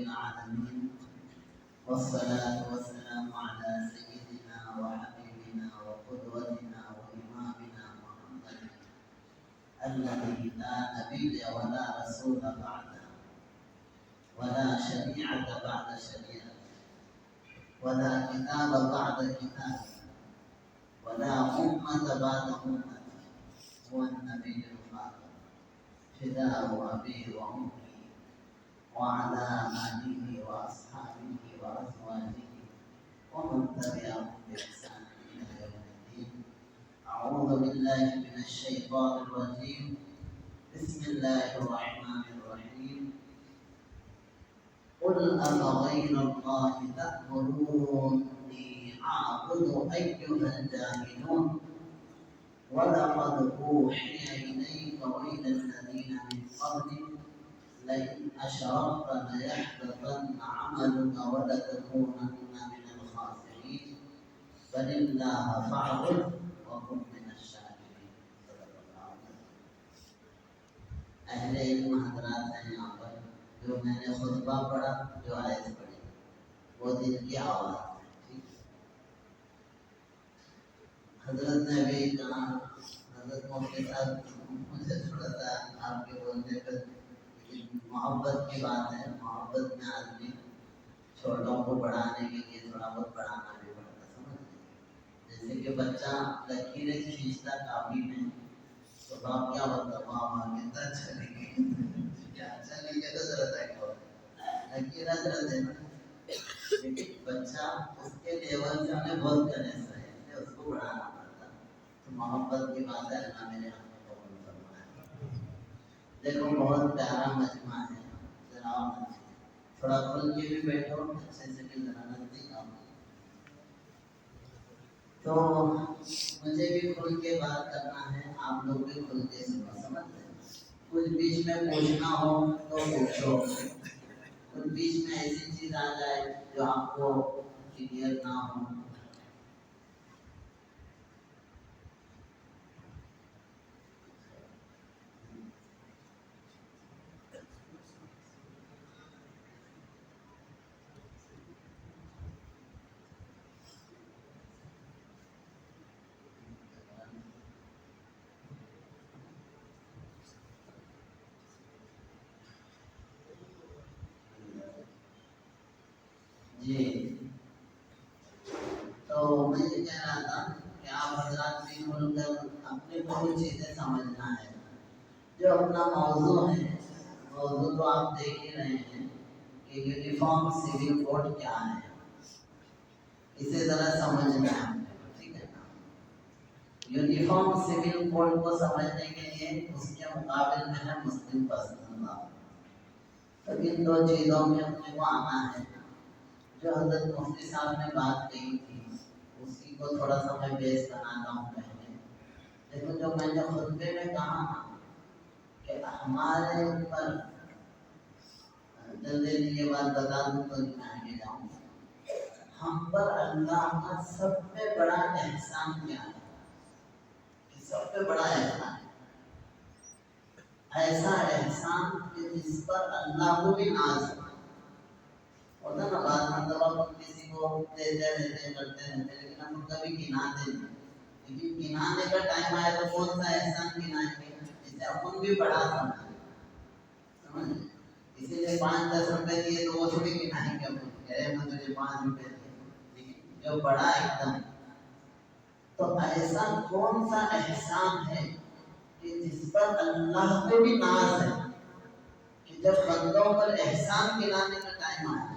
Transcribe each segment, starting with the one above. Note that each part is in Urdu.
العالمين والصلاة والسلام على سيدنا وحبيبنا وقدوتنا وإمامنا محمد الذي لا نبي ولا رسول بعده ولا شريعة بعد شريعته ولا كتاب بعد كتابه ولا أمة بعد أمته. هو النبي الخاتم فداء أبيه وأمه وعلى آله وأصحابه وأزواجه ومن تبعهم بإحسان إلى يوم الدين. أعوذ بالله من الشيطان الرجيم. بسم الله الرحمن الرحيم. قل أفغير الله تأمروني أعبد أيها الجاهلون ولقد أوحي إليك وإلى الذين من قبلك لئن أشركت ليحبطن عملك ولتكونن من الخاسرين بل الله فاعبد وكن من الشاكرين. اہل علم حضرات ہیں یہاں پر جو میں نے خطبہ پڑھا جو آیت پڑھی وہ دل کی آواز ہے. حضرت نے بھی کہا حضرت مفتی صاحب مجھے تھوڑا سا آپ کے بولنے پر محبت کی بات ہے. محبت میں آدمی چھوٹوں کو پڑھانے کے لیے تھوڑا بہت پڑھانا بھی پڑتا ہے. سمجھ جیسے کہ بچہ لکیریں کھینچتا کاپی میں تو باپ کیا بولتا ماں کتنا اچھا لکھے کیا اچھا لکھے تو ضرورت ہے لکیریں ضرورت ہے نا. لیکن بچہ اس کے لیول سے ہمیں بہت کرنے سے ہے اس لیے اس کو پڑھانا پڑتا. تو محبت کی بات ہے اللہ میرے ہم کو قبول فرمائے. دیکھو بہت پیارا مجمع ہے. ذرا تھوڑا کھل کے بھی بیٹھو اچھے سے بھی ذرا نزدیک آؤ. تو مجھے بھی کھل کے بات کرنا ہے آپ لوگ بھی کھل کے سنو. سمجھتے کچھ بیچ میں پوچھنا ہو تو پوچھو. کچھ بیچ میں ایسی چیز آ جائے جو آپ کو کلیئر نہ ہو. جی تو میں یہ کہہ رہا تھا کہ آپ حضرات بھی کھل کر اپنے کو کچھ چیزیں سمجھنا ہے. جو اپنا موضوع ہے موضوع تو آپ دیکھ ہی رہے ہیں کہ یونیفارم سول کوڈ کیا ہے. اسے ذرا سمجھنا ہے. ٹھیک ہے نا. یونیفارم سول کوڈ کو سمجھنے کے لیے اس کے مقابل میں ہے مسلم پرسنل لا. تو ان دو چیزوں میں اپنے کو آنا ہے. جو حضرت مفتی صاحب نے بات کہی تھی اسی کو تھوڑا سا میں بیس بناتا ہوں پہلے. لیکن جو میں نے خطبے میں کہا کہ ہمارے اوپر جلدی یہ بات بتا دوں تو آگے جاؤں. ہم پر اللہ کا سب سے بڑا احسان کیا ہے کہ سب سے بڑا احسان ایسا احسان کہ جس پر اللہ کو بھی ناز ہے. ہوتا نا بعض مرتبہ ہم کسی کو دیتے رہتے کرتے رہتے لیکن ہم کبھی گناتے نہیں. لیکن گنانے کا ٹائم آئے تو کون سا احسان گنائیں گے جسے اپن بھی بڑا سمجھیں. سمجھ اسی لیے 5-10 روپے دیے تو وہ تھوڑی گنائیں گے. اپن کہے میں تجھے 5 روپے دیے. لیکن جو بڑا ایک دم تو ایسا کون سا احسان ہے کہ جس پر اللہ کو بھی ناز ہے کہ جب بندوں پر احسان گنانے کا ٹائم آئے.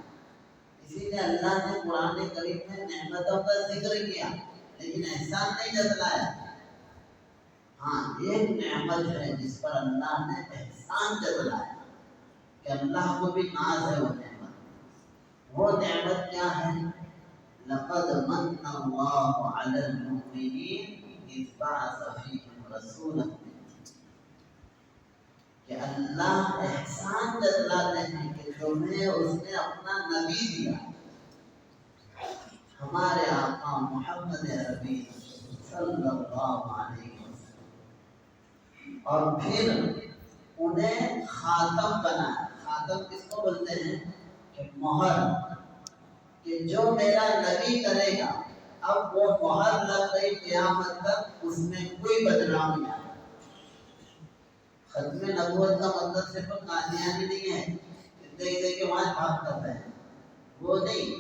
اسی لیے اللہ نے قرآن کریم میں نعمتوں کا ذکر کیا لیکن احسان نہیں جتلایا. ہاں ایک نعمت ہے جس پر اللہ نے احسان جتلایا کہ اللہ کو بھی ناز ہے. وہ نعمت کیا ہے؟ لقد من اللہ علی المؤمنین اذ بعث فیہم رسولا کہ اللہ احسان جتلاتے ہیں کہ تمہیں اس نے اپنا نبی دیا ہمارے آقا محمد عربی صلی اللہ علیہ وسلم اور پھر انہیں خاتم بنایا. خاتم کس کو بولتے ہیں؟ کہ مہر کہ جو میرا نبی کرے گا، اب وہ مہر لگ گئی قیامت تک، اس میں کوئی بدنامی نہیں۔ ختم نبوت کا مطلب صرف قادیانی نہیں ہے دیکھ کے وہاں بات کر رہے ہیں، وہ نہیں۔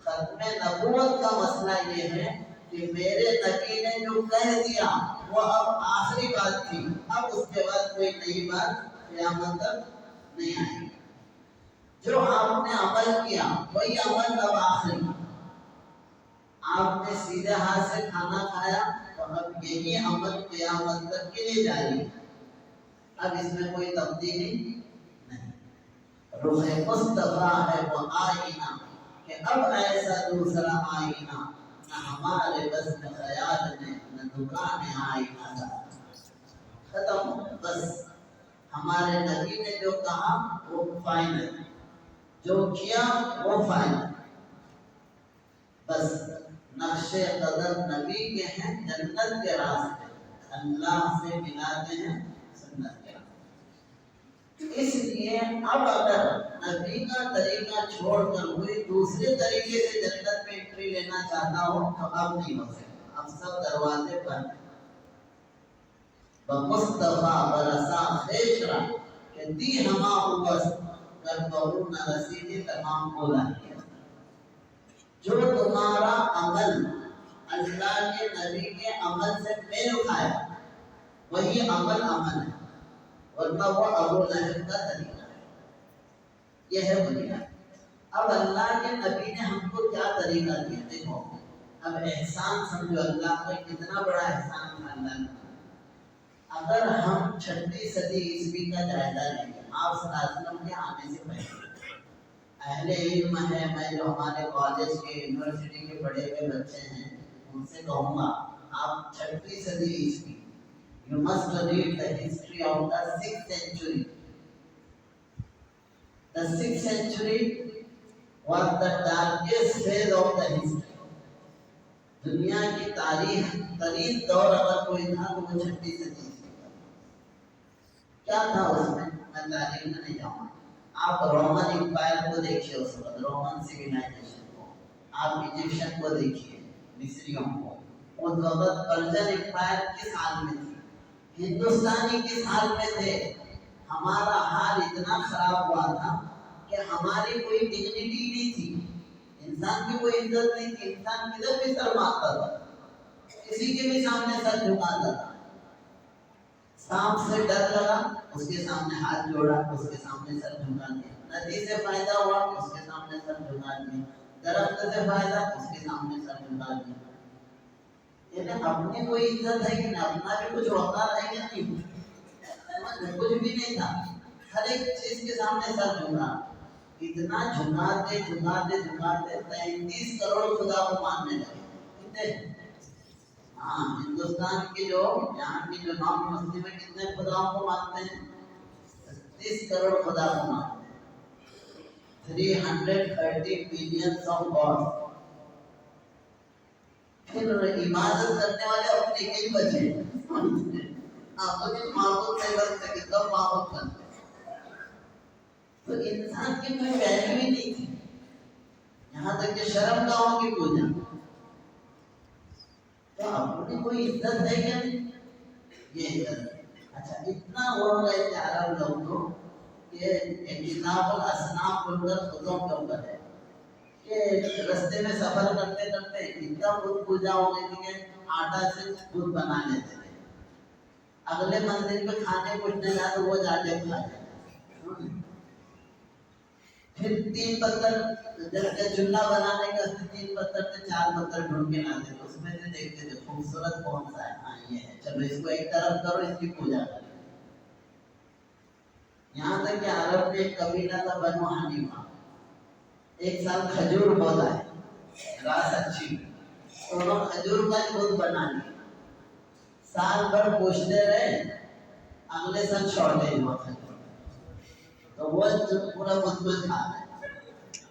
ختم نبوت کا مسئلہ یہ ہے کہ میرے نبی نے جو کہہ دیا وہ اب آخری بات تھی، اب اس کے بعد کوئی نئی بات قیامت تک نہیں آئے گی۔ جو آپ نے عمل کیا وہی عمل اب آخری۔ آپ نے سیدھے ہاتھ سے کھانا کھایا تو اب یہی عمل قیامت تک کے لیے جاری ہے، اب اس میں کوئی تبدیلی نہیں۔ رخ مصطفیٰ ہے وہ آئینہ کہ اب ایسا دوسرا آئینہ نہ ہمارے بس میں خیال میں نہ دکان آئینہ کا ختم۔ بس ہمارے نبی نے جو کہا وہ فائنل، جو کیا وہ فائنل۔ بس نقش قدم نبی کے ہیں، جنت کے راستے اللہ سے ملاتے ہیں سنت کے راستے۔ اس لیے اب اگر نبی کا طریقہ چھوڑ کر کوئی دوسرے طریقے سے جنت میں انٹری لینا چاہتا ہو تو اب نہیں ہو سکتا، اب سب دروازے بند ہیں۔ بمصطفیٰ برسا خیشرا کہ دی ہما اوس کر بہو نہ رسیدی تمام بولا کیا۔ جو تمہارا عمل اللہ کے نبی کے عمل سے میل کھایا وہی عمل ہے، ورنہ وہ ابو لہب کا طریقہ ہے۔ یہ ہے بنیاد۔ اب اللہ کے نبی نے ہم کو کیا طریقہ دیا؟ دیکھو اب احسان سمجھو، اللہ کا کتنا بڑا احسان ہے اللہ کا۔ اگر ہم 6 صدی عیسوی کا جائزہ لیں گے، آپ صلی اللہ علیہ وسلم کے آنے سے پہلے، اہل علم ہے، میں جو ہمارے کالج کے یونیورسٹی کے پڑھے ہوئے بچے ہیں ان سے کہوں گا آپ 6 صدی عیسوی you must read the history of the 6th century. The 6th century was the darkest phase of the history. دنیا کی تاریخ طویل دور اگر کوئی تھا تو وہ 6 صدی عیسوی کا۔ کیا تھا اس میں؟ میں تاریخ میں نہیں جاؤں گا۔ آپ رومن امپائر کو دیکھیے، اس وقت رومن سیویلائزیشن کو، آپ ایجپشن کو دیکھیے، مصریوں کو۔ اس وقت پرشین امپائر کس حال میں تھی، ہندوستانی کس حال میں تھے۔ ہمارا حال اتنا خراب ہوا تھا کہ ہماری کوئی ڈگنیٹی نہیں تھی، انسان کی کوئی عزت نہیں تھی، انسان کدھر بھی سر مارتا تھا، کسی کے بھی سامنے سر جھکاتا تھا۔ سانپ سے ڈر لگا، اس کے سامنے ہاتھ جوڑا، اس کے سامنے سر جھکا دیا۔ ندی سے فائدہ ہوا، اس کے سامنے سر جھکا دیا۔ درخت سے فائدہ، اس کے سامنے سر جھکا دیا۔ یعنی اپنی کوئی عزت ہے کہ نہیں، اپنا بھی کچھ وقار ہے کہ نہیں، کچھ بھی نہیں تھا، ہر ایک چیز کے سامنے سر جھکا۔ اتنا جھکاتے 33 کروڑ خدا کو ماننے لگے۔ کتنے؟ ہاں، ہندوستان کی جو یہاں کی جو نان مسلم ہے کتنے خداؤں کو مانتے ہیں؟ 30 کروڑ خدا کو مانتے ہیں، 330 بلین آف گاڈ۔ پھر عبادت کرنے والے اپنے کے بچے، آپ اپنے معبود سے کرتے کہ کب معبود کرتے، تو انسان کی کوئی ویلیو ہی نہیں تھی، یہاں تک کہ شرم گاہوں کی پوجا۔ تو اپنی کوئی عزت ہے کیا؟ یہ عزت ہے۔ اچھا اتنا ہو گئے کہ عرب لوگ تو کہ کتاب الاصنام کھل کر خودوں کے اوپر ہے کہ رستے میں سفر کرتے کرتے اتنا بت پوجا ہو گئی تھی کہ آٹا سے بت بنا لیتے تھے، اگلے منزل پہ کھانے پوچھنے جا تو وہ جا کے کھا جائے۔ پھر 3 پتھر جب چولہا بنانے کا 3 پتھر سے 4 پتھر ڈھونڈ کے لاتے تھے، اس میں سے دیکھتے تھے خوبصورت کون سا ہے، ہاں یہ ہے، چلو اس کو ایک طرف کرو، اس کی پوجا کرو۔ یہاں تک کہ عرب میں ایک قبیلہ تھا بنو حنیفہ، ایک سال کھجور بہت آئے، راس اچھی، تو انہوں نے کھجور کا بت بنا لیا، سال بھر پوچھتے رہے، اگلے سال شارٹیج ہوا کھجور، تو وہ پورا بت کھا رہے۔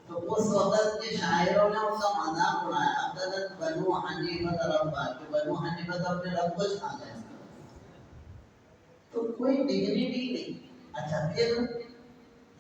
تو اس وقت کے شاعروں نے ان کا مذاق اڑایا، اگر بنو حنیفہ ربا، کہ بنو حنیفہ اپنے رب کو کھا گئے، تو کوئی ڈگنیٹی نہیں۔ اچھا پھر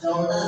14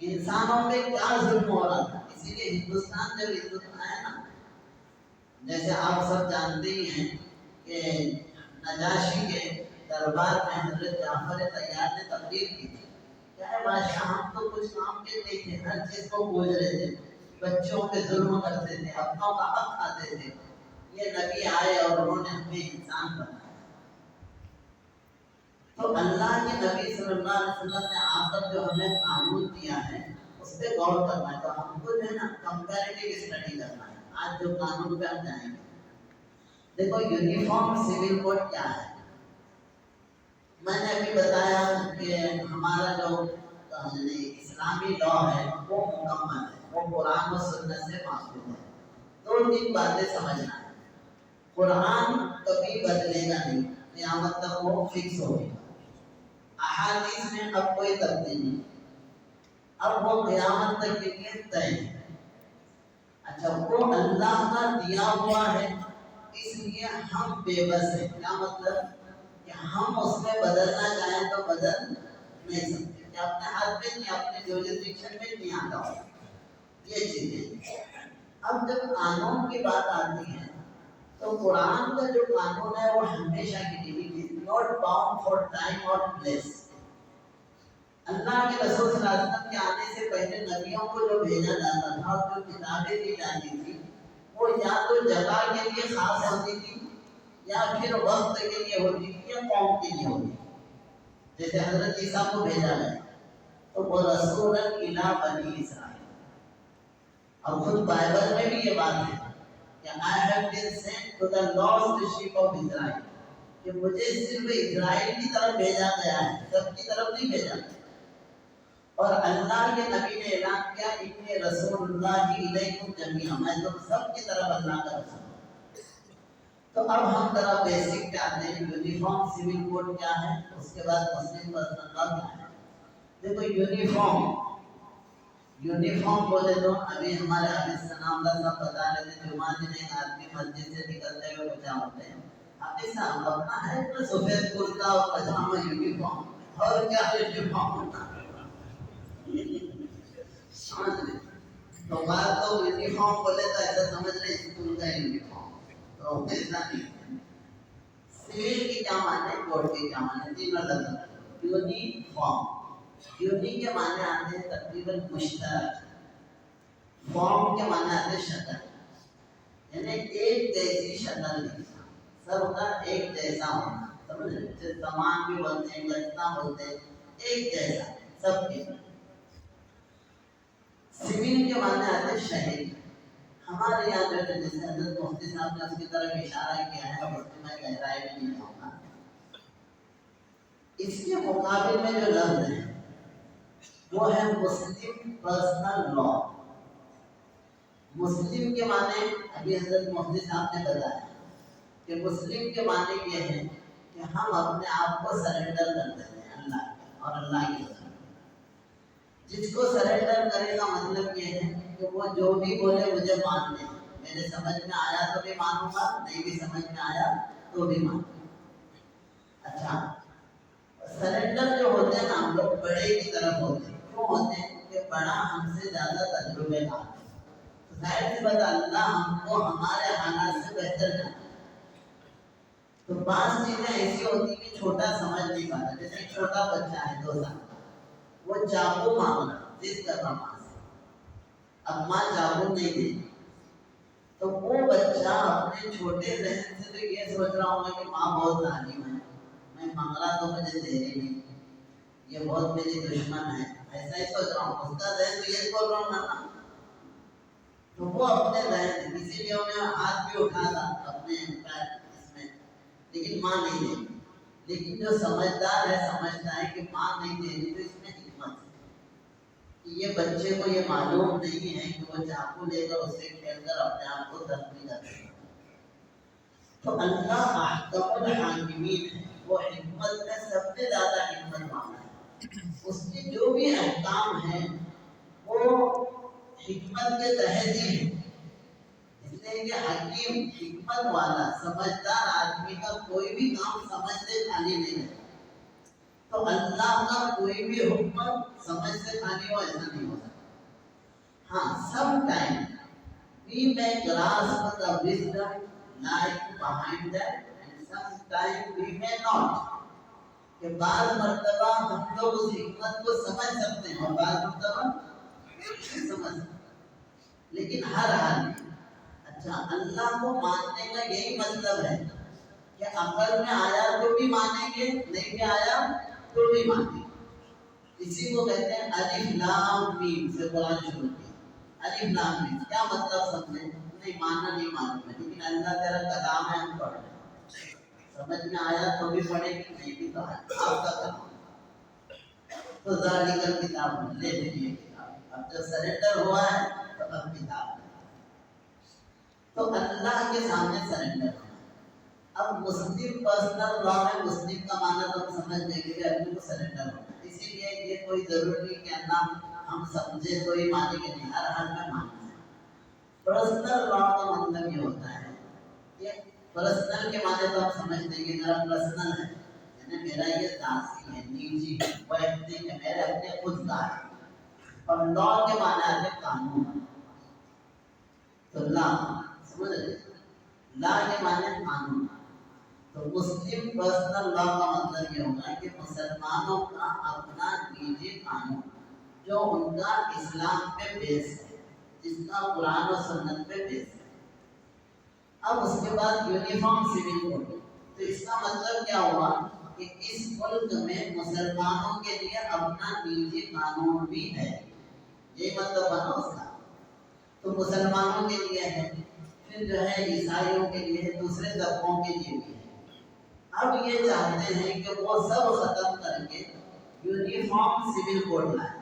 انسانوں پہ کیا ظلم ہو رہا تھا. اسی لیے ہندوستان جب ہندوستان آیا نا، جیسے آپ سب جانتے ہی ہیں کہ نجاشی کے دربار میں حضرت جعفر طیار نے تقریر کی تھی. کیا ہے بادشاہ، ہم تو کچھ کام کے نہیں تھے، ہر چیز کو بوجھ رہے تھے، بچوں پہ ظلم کرتے تھے، اپنوں کا حق کھاتے تھے. یہ نبی آئے اور انہوں نے ہمیں انسان بنایا. تو اللہ کے نبی صلی اللہ علیہ وسلم نے آ کر جو ہمیں قانون دیا ہے اس پہ غور کرنا ہے. تو ہم کو جو ہے نا کمپیریٹیو اسٹڈی کرنا ہے. آج جو قانون پہ ہم جائیں گے، دیکھو یونیفارم سول کوڈ کیا ہے. میں نے ابھی بتایا کہ ہمارا جو اسلامی لا ہے وہ مکمل ہے، وہ قرآن و سنت سے ماخوذ ہے. دو تین باتیں سمجھنا ہے. قرآن کبھی بدلے گا نہیں، قیامت تک وہ فکس ہوگا. احادیث میں اب کوئی تبدیلی نہیں، اب وہ قیامت تک کے لیے طے ہے. اچھا، وہ اللہ کا دیا ہوا ہے، اس لیے ہم بے بس ہیں. کیا مطلب کہ ہم اس میں بدلنا چاہیں تو بدل نہیں سکتے، کہ اپنے ہاتھ میں نہیں، اپنے جوریسڈکشن میں نہیں آتا ہو یہ چیزیں. اب جب قانون کی بات آتی ہے تو قرآن کا جو قانون ہے وہ ہمیشہ کے لیے ناٹ باؤنڈ فار ٹائم اور پلیس. اللہ کے رسول صلی اللہ علیہ وسلم کے آنے سے پہلے نبیوں کو جو بھیجا جاتا تھا اور جو کتابیں دی جاتی تھی وہ یا تو جگہ کے لیے خاص ہوتی تھی، یا پھر وقت کے لیے ہوتی تھی، یا قوم کے لیے ہوتی تھی. جیسے حضرت عیسیٰ کو بھیجا گیا تو وہ رسول الی بنی اسرائیل. اور خود بائبل میں بھی یہ بات ہے کہ I have been sent to the lost sheep of Israel، کہ مجھے صرف اسرائیل کی طرف بھیجا گیا ہے، سب کی طرف نہیں بھیجا. اور اللہ کے نبی نے اعلان کیا انی رسول اللہ الیکم جمیعا، میں تم سب کی طرف اللہ کا رسول ہوں. تو اب ہم ذرا بیسک پہ آتے ہیں. یونیفارم سول کوڈ کیا ہے، اس کے بعد مسلم پرسنل لا کیا ہے. دیکھو یونیفارم بولے تو ابھی ہمارے حافظ ثناء اللہ صاحب بتا رہے تھے جمعہ دن ایک آدمی مسجد سے نکلتے ہوئے بچا ہوتے ہیں. حافظ صاحب اپنا ہے تو سفید کرتا اور پجامہ یونیفارم، اور کیا یونیفارم ہوتا ہے. تو بات تو یونیفارم بولے تو ایسا سمجھ رہے اسکول کا یونیفارم، تو ایسا نہیں. سول کی کیا معنی، کوڈ کی کیا معنی، تینوں لفظ. یونیفارم، یونی کے معنی آتے ہیں تقریباً مشترک، فارم کے معنی آتے ہیں شکل، یعنی ایک جیسی شکل لکھنا، سب کا ایک جیسا ہونا. سمجھ رہے، سامان بھی بولتے ہیں، گھٹنا بولتے ہیں، ایک جیسا سب کے. سول کے معنی آتے ہیں شہری. ہمارے یہاں جو ہے جیسے حضرت مفتی صاحب نے اس کی طرف اشارہ کیا ہے، اور اس میں گہرائی میں نہیں جاؤں گا. اس کے مقابل میں جو لفظ ہے وہ ہے مسلم پرسنل لا. مسلم کے معنی ابھی حضرت مفتی صاحب نے بتایا کہ مسلم کے معنی یہ ہے کہ ہم اپنے آپ کو سرنڈر کر دیتے ہیں اللہ کے اور اللہ کے رسول. جس کو سرنڈر کرے کا مطلب یہ ہے کہ وہ جو بھی بولے مجھے مان لے، میرے سمجھ میں آیا تو بھی مانوں گا، نہیں بھی سمجھ میں آیا تو بھی مانوں گا. اچھا، سرنڈر جو ہوتے ہیں نا ہم لوگ بڑے کی طرف ہوتے ہیں. کیوں ہوتے ہیں کہ بڑا ہم سے زیادہ تجربے کا ہے، تو ظاہر سی بات اللہ ہم کو ہمارے حالات سے بہتر جانتا ہے. تو بعض چیزیں ایسی ہوتی ہیں کہ چھوٹا سمجھ نہیں پاتا. جیسے ایک چھوٹا بچہ ہے 2 سال کا، وہ چاقو مانگ رہا، جس کر رہا ماں سے، اب ماں چاقو نہیں دے گی، تو وہ بچہ اپنے چھوٹے ذہن سے تو یہ سوچ رہا ہوگا کہ ماں بہت ظالم ہے، میں مانگ رہا تو مجھے دے رہی نہیں، یہ بہت میری دشمن ہے، ایسا ہی سوچ رہا ہوں. اس کا ذہن تو یہ بول رہا ہوں نا. تو وہ اپنے ذہن، اسی لیے انہیں ہاتھ بھی اٹھا تھا اپنے اس میں، لیکن ماں نہیں دے گی. لیکن جو سمجھدار ہے سمجھتا ہے کہ ماں نہیں دے رہی تو اس میں حکمت ہے. یہ بچے کو یہ معلوم نہیں ہے کہ وہ چاقو لے کر اس سے کھیل کر اپنے آپ کو زخمی کر دے گا. تو اللہ احکم الحاکمین ہے، وہ حکمت میں سب سے زیادہ حکمت والا ہے. اس کے جو بھی احکام ہیں وہ حکمت کے تحت ہی ہے. اس لیے کہ حکیم، حکمت والا، سمجھدار آدمی کا کوئی بھی کام سمجھ سے خالی نہیں ہے. تو تو اللہ کا کوئی بھی حکم سمجھ سے خالی ہو ایسا نہیں ہو سکتا. ہاں some time we may grasp the wisdom lying behind that and sometimes we may not. کہ بعض مرتبہ ہم لوگ اس حکمت کو سمجھ سکتے ہیں اور بعض مرتبہ نہیں سمجھ سکتے. لیکن ہر حال میں اچھا اللہ کو ماننے کا یہی مطلب ہے کہ عقل میں آیا تو بھی مانیں گے, نہیں بھی آیا تو بھی مانیں گے. اسی کو کہتے ہیں الف لام میم سے قرآن شروع کیا. الف لام میم کیا مطلب سمجھے؟ نہیں ماننا نہیں ماننا, لیکن اللہ تعالیٰ کلام ہے ہم پڑھ رہے ہیں, سمجھ میں آیا تو بھی پڑھے گی, نہیں بھی تو آپ کا کلام. تو ذالک الکتاب لے لیجیے کتاب. اب جب سرنڈر ہوا ہے تو اب کتاب. تو اللہ کے سامنے سرنڈر ہونا. اب مسلم پرسنل لا میں مسلم کا معنی تو ہم سمجھ لیں گے کہ آدمی کو سرنڈر ہونا. اسی لیے یہ کوئی ضروری نہیں کہ اللہ ہم سمجھے تو ہی مانیں گے, نہیں, ہر حال میں ماننا ہے. پرسنل لا کا مطلب یہ ہوتا ہے کہ پرسنل کے معنی تو ہم سمجھتے ہیں کہ میرا پرسنل ہے, یعنی میرا یہ ذاتی ہے, نجی ویکتک ہے, میرے اپنے خود کا ہے. اور لا کے معنی ہے قانون. تو لا سمجھ رہے, لا کے معنی قانون. تو مسلم پرسنل لا کا مطلب یہ ہوگا کہ مسلمانوں کا اپنا نجی قانون جو ان کا اسلام پہ بیس ہے, جس کا قرآن و سنت پہ بیس ہے. اب اس کے بعد یونیفارم سول کوڈ. تو اس کا مطلب کیا ہوا کہ اس ملک میں مسلمانوں کے لیے اپنا نجی قانون بھی ہے. یہ مطلب بنا اس کا. تو مسلمانوں کے لیے ہے, پھر جو ہے عیسائیوں کے لیے ہے, دوسرے طبقوں کے لیے بھی ہے. اب یہ چاہتے ہیں کہ وہ سب ختم کر کے یونیفارم سول کوڈ لائیں,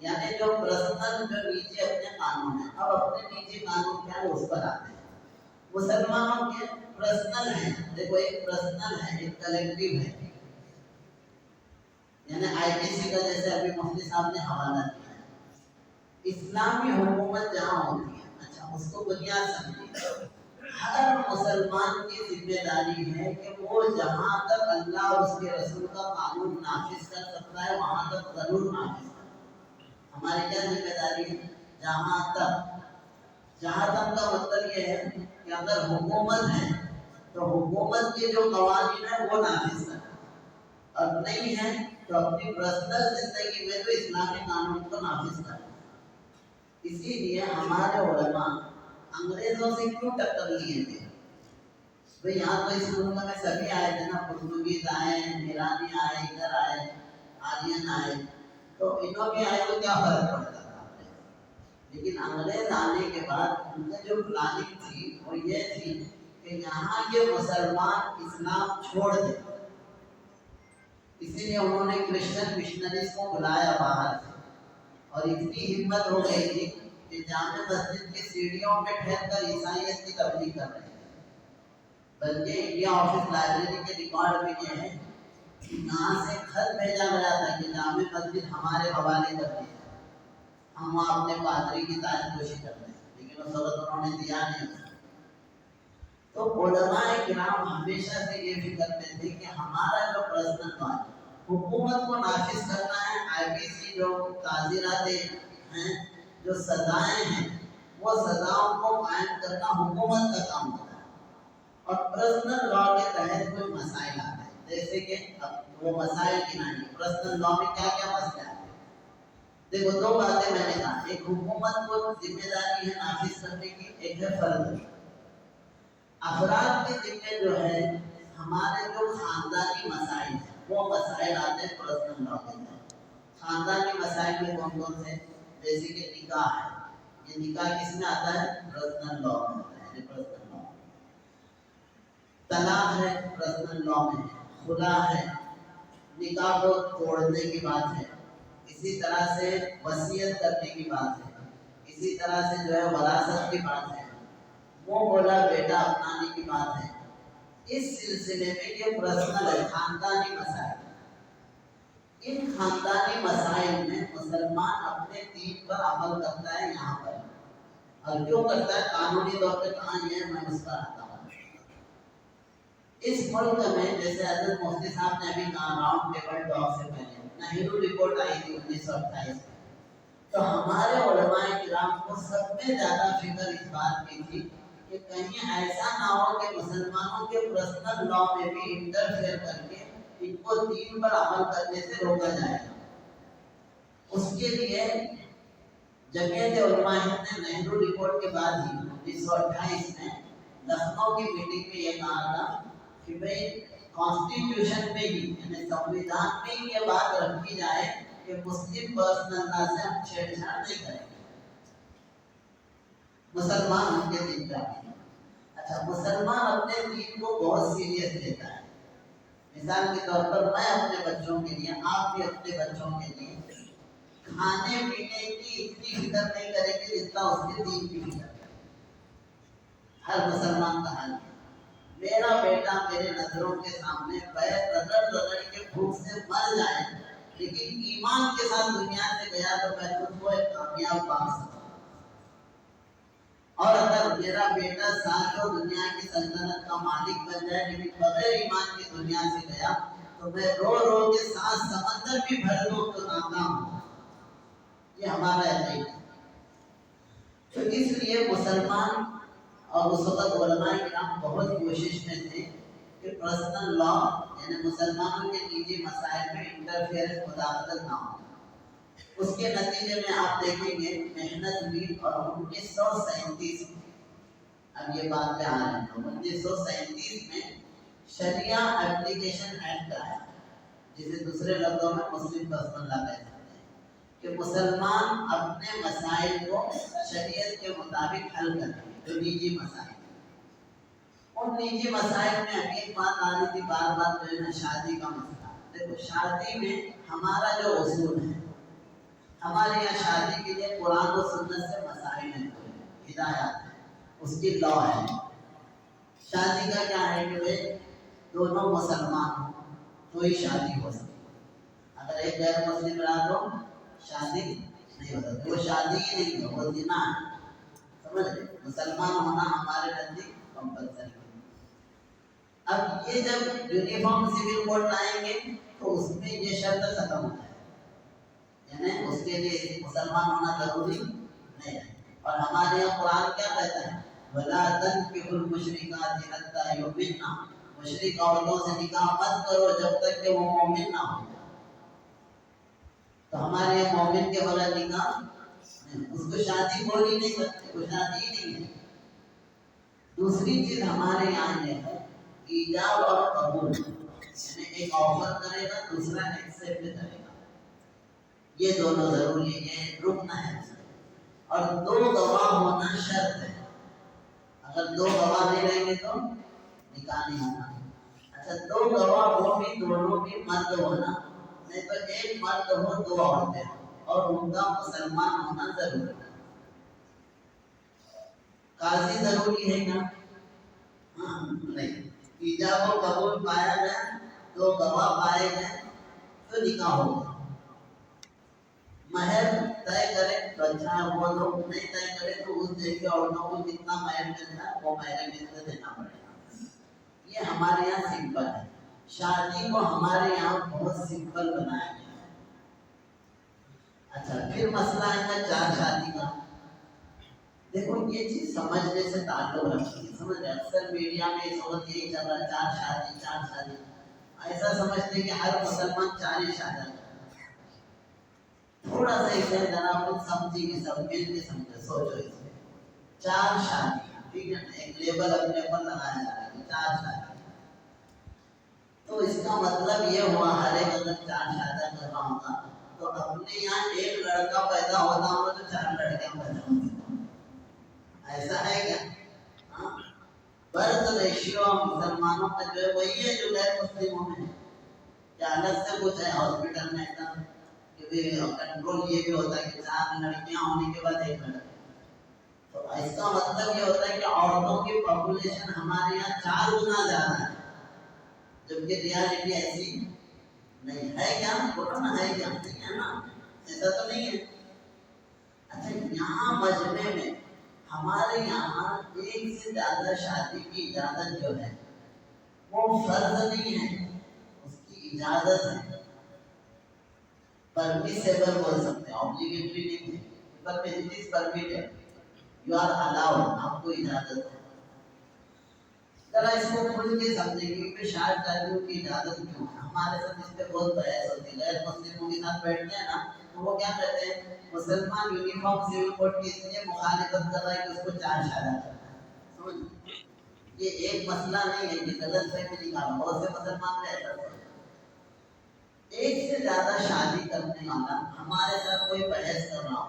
یعنی جو پرسنل جو نیچے اپنے قانون ہیں, اب اپنے نیچے قانون کیا ہے اس پر آتے ہیں. مسلمانوں کے پرسنل ہیں, دیکھو ایک پرسنل ہے, ایک کلیکٹیو ہے, یعنی آئی پی سی کا جیسے ابھی مفتی صاحب نے حوالہ دیا ہے. اسلامی حکومت جہاں ہوتی ہے, اچھا اس کو بنیاد سمجھیے, ہر مسلمان کی ذمہ داری ہے کہ وہ جہاں تک اللہ اور اس کے رسول کا قانون نافذ کر سکتا ہے وہاں تک ضرور نافذ کرے. ہماری کیا ذمہ داری ہے؟ جہاں تک کا مطلب یہ ہے کہ اگر حکومت ہے تو حکومت کے جو قوانین ہیں وہ نافذ کرے, اور نہیں ہے تو اپنی پرسنل زندگی میں تو اسلامی قانون کو نافذ کرے. اسی لیے ہمارے علماء انگریزوں سے کیوں ٹکر لیے تھے؟ بھئی یہاں تو اس ملک میں سبھی آئے تھے نا, پرتگیز آئے, ایرانی آئے, ادھر آئے, آرین آئے, تو انہوں بھی آئے تو کیا فرق پڑتا تھا. لیکن انگریز آنے کے بعد ان کی جو پلاننگ تھی وہ یہ تھی کہ یہاں کے مسلمان اسلام چھوڑ دیں. اسی لیے انہوں نے کرسچن مشنریز کو بلایا باہر سے, اور اتنی ہمت ہو گئی تھی کہ جامع مسجد کی سیڑھیوں پہ ٹھہر کر عیسائیت کی تبلیغ کر رہے ہیں. بلکہ انڈیا آفس لائبریری کے ریکارڈ میں یہ ہے کہ یہاں سے خط بھیجا گیا تھا کہ جامع مسجد ہمارے حوالے کر دی ہے, ہم وہاں اپنے پادری کی تعریف کوشش کر رہے ہیں, لیکن وہ سبق انہوں نے دیا نہیں. تو علماء کرام ہمیشہ سے یہ فکر میں تھے کہ ہمارا جو پرسنل بات حکومت کو نافذ کرنا ہے. آئی پی سی جو تعزیرات ہیں, جو سزائیں ہیں, وہ سزاؤں کو قائم کرنا حکومت کا کام ہوتا ہے. اور پرسنل لا کے تحت کوئی مسائل آتے ہیں, جیسے کہ اب وہ مسائل کی نہیں, پرسنل لا میں کیا کیا مسئلہ ہے. دیکھو دو باتیں میں نے کہا, ایک حکومت کو ذمہ داری ہے نافذ کرنے کی, ایک ہے فرد. افراد کے ذمہ جو ہے ہمارے جو خاندانی مسائل ہیں وہ مسائل آتے ہیں پرسنل لا کے تحت. خاندانی مسائل میں کون کون سے؟ جیسے کہ نکاح ہے, یہ نکاح کس میں آتا ہے؟ پرسنل لا میں آتا ہے, یہ پرسنل لا. طلاق ہے پرسنل لا میں ہے. خلا ہے, نکاح کو توڑنے کی بات ہے. اسی طرح سے وصیت کرنے کی بات ہے. اسی طرح سے جو ہے وراثت کی بات ہے. وہ بولا بیٹا اپنانے کی بات ہے. اس سلسلے میں یہ پرسنل ہے, خاندانی مسائل. ان خاندانی مسائل میں مسلمان اپنے دین پر عمل کرتا ہے یہاں پر, اور کیوں کرتا ہے؟ قانونی طور پہ کہاں یہ ہے, میں اس پر آتا ہوں. اس ملک میں جیسے حضرت مفتی صاحب نے ابھی کہا راؤنڈ ٹیبل ٹاک سے پہلے نہرو رپورٹ آئی تھی 1928 تو ہمارے علماء کرام کو سب میں زیادہ فکر اس بات کی تھی کہ کہیں ایسا نہ ہو کہ مسلمانوں کے پرسنل لا میں بھی انٹرفیئر کر کے ان کو دین پر عمل کرنے سے روکا جائے گا۔ اس کے لیے جمعیت علماء ہند نے نہرو رپورٹ کے بعد ہی 1928 میں لکھنؤ کی میٹنگ میں یہ کہا تھا کہ بھئی کانسٹیٹیوشن میں ہی یعنی سمویدھان میں ہی یہ بات رکھی جائے کہ مسلم پرسنل لا سے ہم چھیڑ چھاڑ نہیں کریں گے، مسلمان ان کے دین کا۔ اچھا، مسلمان اپنے دین کو بہت سیریس لیتا ہے۔ مثال کے طور پر میں اپنے بچوں کے لیے، آپ بھی اپنے بچوں کے لیے کھانے پینے کی اتنی فکر نہیں کریں گے جتنا اس کے دین کی فکر ہے۔ ہر مسلمان کا حال ہے۔ میرا بیٹا میرے نظروں کے سامنے پیر رگڑ رگڑ کے بھوک سے مر جائے لیکن ایمان کے ساتھ دنیا سے گیا تو میں خود کو ایک کامیاب پا سکتا ہوں۔ اور اگر میرا بیٹا ساتھوں دنیا کی سلطنت کا مالک بن جائے لیکن بغیر ایمان کی دنیا سے گیا تو میں رو رو کے ساتھ سمندر بھی بھر دوں تو ناکام ہوں۔ یہ ہمارا عقیدہ ہے۔ تو اس لیے مسلمان اور اس وقت علماء کرام بہت کوشش میں تھے کہ پرسنل لا یعنی مسلمانوں کے نجی مسائل میں انٹرفیئرنس مداخلت نہ ہو۔ اس کے نتیجے میں آپ دیکھیں گے محنت ہوئی اور 1937 میں، اب یہ بات پہ آ رہے ہیں، 1937 میں شریعہ اپلیکیشن ایکٹ آیا جسے دوسرے لفظوں میں مسلم پرسنل لا کہتے ہیں کہ مسلمان اپنے مسائل کو شریعت کے مطابق حل کریں جو نجی مسائل۔ ان نجی مسائل میں ابھی ایک بات آ رہی تھی بار بار جو ہے نا شادی کا مسئلہ۔ دیکھو شادی میں ہمارا جو اصول ہے، ہمارے یہاں شادی کے لیے قرآن و سنت سے مسائل ہیں، ہدایات ہیں، اس کی لا ہے۔ شادی کا کیا ہے کہ بھائی دونوں مسلمان ہوں تو ہی شادی ہو سکتی، اگر ایک غیر مسلم رہا تو شادی نہیں ہو سکتی، وہ شادی ہی نہیں ہے، وہ زنا ہے۔ سمجھ رہے؟ مسلمان ہونا ہمارے نزدیک کمپلسری ہے۔ اب یہ جب یونیفارم سول کوڈ لائیں گے تو اس میں یہ شرط ختم ہو جائے گی، یعنی اس کے لیے مسلمان ہونا ضروری نہیں ہے۔ اور ہمارے یہاں قرآن کیا کہتا ہے؟ وَلَا تَنكِحُوا الْمُشْرِكَاتِ حَتَّىٰ يُؤْمِنَّ، مشرک عورتوں سے نکاح مت کرو جب تک کہ وہ مومن نہ ہو۔ تو ہمارے یہاں مومن کے بغیر نکاح، اس کو شادی بول ہی نہیں سکتے، وہ شادی ہی نہیں ہے۔ دوسری چیز ہمارے یہاں یہ ہے ایجاب اور قبول، یعنی ایک آفر کرے گا دوسرا ایکسپٹ کرے گا، یہ دونوں ضروری ہے، یہ رکن ہے۔ اور دو گواہ ہونا شرط ہے، اگر دو گواہ نہیں رہیں گے تو نکاح نہیں ہونا۔ اچھا، دو گواہ ہو بھی دونوں بھی مرد ہونا، نہیں تو ایک مرد ہو دو عورتیں اور ان کا مسلمان ہونا ضروری ہے۔ قاضی ضروری ہے کیا؟ ہاں نہیں، ایجاب و قبول پایا گیا، دو گواہ پائے گئے تو نکاح ہو گیا۔ مہر طے کرے تو اچھا ہے، وہ لوگ نہیں طے کرے تو اس جیسے عورتوں کو جتنا مہر ملتا ہے وہ مہر ملتا دینا پڑے گا۔ یہ ہمارے یہاں سمپل ہے، شادی کو ہمارے یہاں بہت سمپل بنایا گیا ہے۔ اچھا، پھر مسئلہ ہے چار شادی کا۔ دیکھو یہ چیز سمجھنے سے تعلق رکھتی ہے، سمجھ رہے؟ اکثر میڈیا میں اس وقت یہی چل رہا ہے چار شادی چار شادی، ایسا سمجھتے کہ ہر مسلمان چار ہی شادی کرتا ہے۔ تھوڑا سا اسے ذرا کچھ سمجھیں گے، سب مل کے سمجھے، سوچو اس میں چار شادی، ٹھیک ہے نا، ایک لیبل اپنے اوپر لگایا جا رہا ہے چار شادی، تو اس کا مطلب یہ ہوا ہر ایک اگر چار شادیاں کر رہا ہوگا تو اپنے یہاں ایک لڑکا پیدا ہوتا ہوگا تو چار لڑکیاں پیدا ہوتی، ایسا ہے کیا؟ ہاں، برتھ ریشیو مسلمانوں کا جو ہے وہی ہے جو غیر مسلموں میں ہے، کیا الگ سے کچھ ہے ہاسپٹل میں ایسا کہ کنٹرول یہ بھی ہوتا ہے کہ چار لڑکیاں ہونے کے بعد ایک لڑکا، تو اس کا مطلب یہ ہوتا ہے کہ عورتوں کی پاپولیشن ہمارے یہاں 4 گنا زیادہ ہے، جبکہ ریالٹی ایسی نہیں ہے۔ کیا بولو نا، ہے کیا؟ نہیں ہے نا، ایسا تو نہیں ہے۔ اچھا، یہاں مجمع میں ہمارے یہاں ایک سے زیادہ شادی کی اجازت جو ہے وہ فرض نہیں ہے، اس کی اجازت ہے، پرمیسیبل بول سکتے ہیں، آبلیگیٹری نہیں ہے، پر it is permitted, you are allowed, آپ کو اجازت ہے۔ ذرا اس کو کھل کے سمجھیں گے کہ شاید تعلیم کی اجازت کیوں ہے۔ ہمارے ساتھ اس پہ بہت بحث ہوتی ہے، غیر مسلموں کے ساتھ بیٹھتے ہیں نا تو وہ کیا کہتے ہیں مسلمان یونیفارم سول کوڈ کی اس لیے مخالفت کر رہا ہے کہ اس کو چار شادہ کرتا ہے۔ یہ ایک مسئلہ نہیں ہے کہ غلط فہمی نکالا، بہت سے مسلمان نے ایسا کرتے ہیں۔ ایک سے زیادہ شادی کرنے والا ہمارے ساتھ کوئی بحث کر رہا ہو